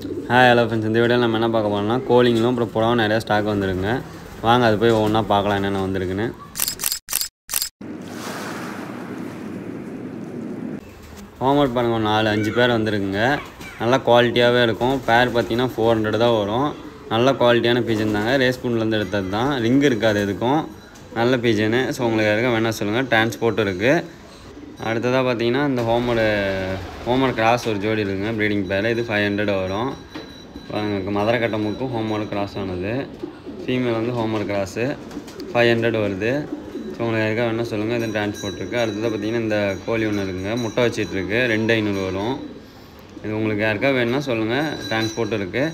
Hi hello friends, இந்த வீடியோவில் நம்ம என்ன பார்க்க போகிறோம்னா கோழிங்களும் அப்புறம் புறாவும் நிறையா ஸ்டாக் வந்துருங்க. வாங்க அது போய் ஒவ்வொன்றா பார்க்கலாம் என்னென்ன வந்திருக்குன்னு. ஹோம்ஒர்க் பாருங்கள், ஒரு 4-5 பேர் வந்துருக்குங்க. நல்லா குவாலிட்டியாகவே இருக்கும். பேர் பார்த்திங்கன்னா 400 தான் வரும். நல்ல குவாலிட்டியான பீஜன் தாங்க. ரேஸ்பூன்லேருந்து எடுத்தது தான். ரிங் இருக்காது எதுக்கும். நல்ல பீஜனு. ஸோ உங்களுக்கு யாருக்கும் வேணால் சொல்லுங்கள். டிரான்ஸ்போர்ட் இருக்குது. அடுத்ததாக பார்த்தீங்கன்னா இந்த ஹோமர் கிராஸ் ஒரு ஜோடி இருக்குங்க. ப்ரீடிங் பேர். இது 500 வரும். மதுரை கட்டமுக்கும் ஹோமர் கிராஸ் ஆனது. ஃபீமேல் வந்து ஹோமர் கிராஸு 500 வருது. ஸோ உங்களுக்கு யாருக்கா வேணால் சொல்லுங்கள். இது டிரான்ஸ்போர்ட் இருக்குது. அடுத்ததாக பார்த்தீங்கன்னா இந்த கோழி ஒன்று இருக்குங்க. முட்டை வச்சிட்ருக்கு. 2500 வரும். இது உங்களுக்கு யாருக்கா வேணுன்னா சொல்லுங்கள். டிரான்ஸ்போர்ட் இருக்குது.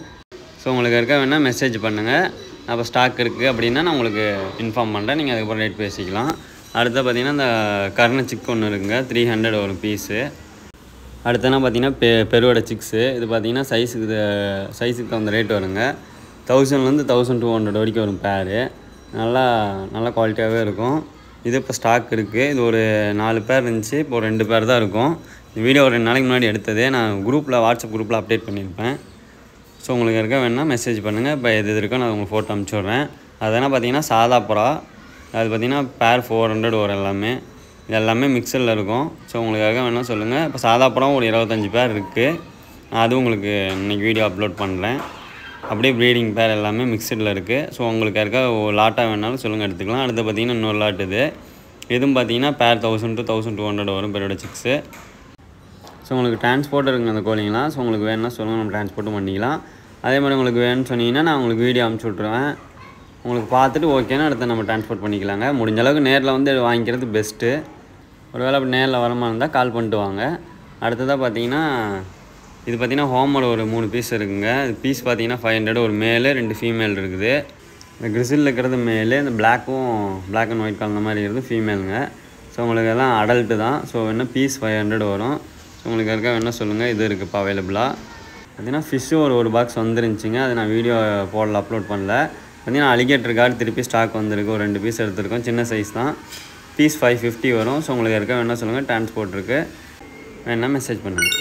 ஸோ உங்களுக்கு யாருக்கா வேணால் மெசேஜ் பண்ணுங்கள். அப்போ ஸ்டாக் இருக்குது அப்படின்னா நான் உங்களுக்கு இன்ஃபார்ம் பண்ணுறேன். நீங்கள் அதுக்கப்புறம் ரேட் பேசிக்கலாம். அடுத்து பார்த்திங்கன்னா இந்த கர்ண சிக் ஒன்று இருக்குங்க. 300 வரும் பீஸு. அடுத்தனா பார்த்திங்கன்னா பெருவோட சிக்ஸு. இது பார்த்திங்கன்னா சைஸுக்கு தகுந்த ரேட் வருங்க. 1000லேருந்து 1200 வரைக்கும் வரும் பேரு. நல்லா குவாலிட்டியாகவே இருக்கும். இது இப்போ ஸ்டாக் இருக்குது. இது ஒரு 4 பேர் இருந்துச்சு. இப்போ 2 பேர் தான் இருக்கும். இந்த வீடியோ ஒரு 2 நாளைக்கு முன்னாடி எடுத்தது. நான் வாட்ஸ்அப் குரூப்பில் அப்டேட் பண்ணியிருப்பேன். ஸோ உங்களுக்கு இருக்க வேணால் மெசேஜ் பண்ணுங்கள். இப்போ எது இருக்கோ நான் உங்களுக்கு ஃபோட்டோ அனுப்பிச்சி விட்றேன். அதெல்லாம் பார்த்திங்கன்னா சாதா புறா. அது பார்த்திங்கன்னா பேர் 400 வரும். எல்லாமே மிக்சரில் இருக்கும். ஸோ உங்களுக்காக வேணால் சொல்லுங்கள். இப்போ சாதா புறா ஒரு 25 பேர் இருக்குது. அது உங்களுக்கு இன்றைக்கி வீடியோ அப்லோட் பண்ணுறேன். அப்படியே ப்ரீடிங் பேர் எல்லாமே மிக்சரில் இருக்குது. ஸோ உங்களுக்கு யாருக்கா லாட்டாக வேணாலும் சொல்லுங்கள், எடுத்துக்கலாம். அடுத்து பார்த்திங்கன்னா இன்னொரு லாட் இதுவும் பார்த்திங்கன்னா பேர் 1000 to 1200 வரும் பெரோட சிக்ஸு. ஸோ உங்களுக்கு டிரான்ஸ்போர்ட் இருக்குங்க அந்த கோழிங்களாம். ஸோ உங்களுக்கு வேணுன்னா சொல்லுங்கள், நம்ம டிரான்ஸ்போர்ட்டும் பண்ணிக்கலாம். அதே மாதிரி உங்களுக்கு வேணும்னு சொன்னீங்கன்னா நான் உங்களுக்கு வீடியோ அனுப்பிச்சி விட்ருவேன். உங்களுக்கு பார்த்துட்டு ஓகேன்னா அடுத்து நம்ம டிரான்ஸ்போர்ட் பண்ணிக்கலாங்க. முடிஞ்ச அளவுக்கு நேரில் வந்து வாங்கிக்கிறது பெஸ்ட்டு. ஒரு வேளை அப்படி நேரில் வரமா இருந்தால் கால் பண்ணிட்டு வாங்க. அடுத்ததாக பார்த்தீங்கன்னா இது பார்த்திங்கன்னா ஹோமர் ஒரு 3 பீஸ் இருக்குங்க. இது பீஸ் பார்த்திங்கன்னா 500. ஒரு மேலு 2 ஃபீமேல் இருக்குது. இந்த கிரிசில் இருக்கிறது மேலு. இந்த பிளாக் அண்ட் ஒயிட் கலந்த மாதிரி இருக்கிறது ஃபீமேலுங்க. ஸோ உங்களுக்கு எல்லாம் அடல்ட்டு தான். ஸோ வேணால் பீஸ் 500 வரும். ஸோ உங்களுக்கு இருக்க வேணால் சொல்லுங்கள். இது இருக்குது இப்போ அவைலபிளாக. பார்த்திங்கன்னா ஃபிஷ்ஷும் ஒரு பாக்ஸ் வந்துருந்துச்சிங்க. அது நான் வீடியோ அப்லோட் பண்ணல. பார்த்திங்கன்னா அலிகேட்டர் கார்டு திருப்பி ஸ்டாக் வந்திருக்கு. ஒரு 2 பீஸ் எடுத்துருக்கோம். சின்ன சைஸ் தான். பீஸ் 550 வரும். ஸோ உங்களுக்கு இருக்க வேணால் சொல்லுங்கள். டிரான்ஸ்போர்ட் இருக்குது. வேணால் மெசேஜ் பண்ணுங்கள்.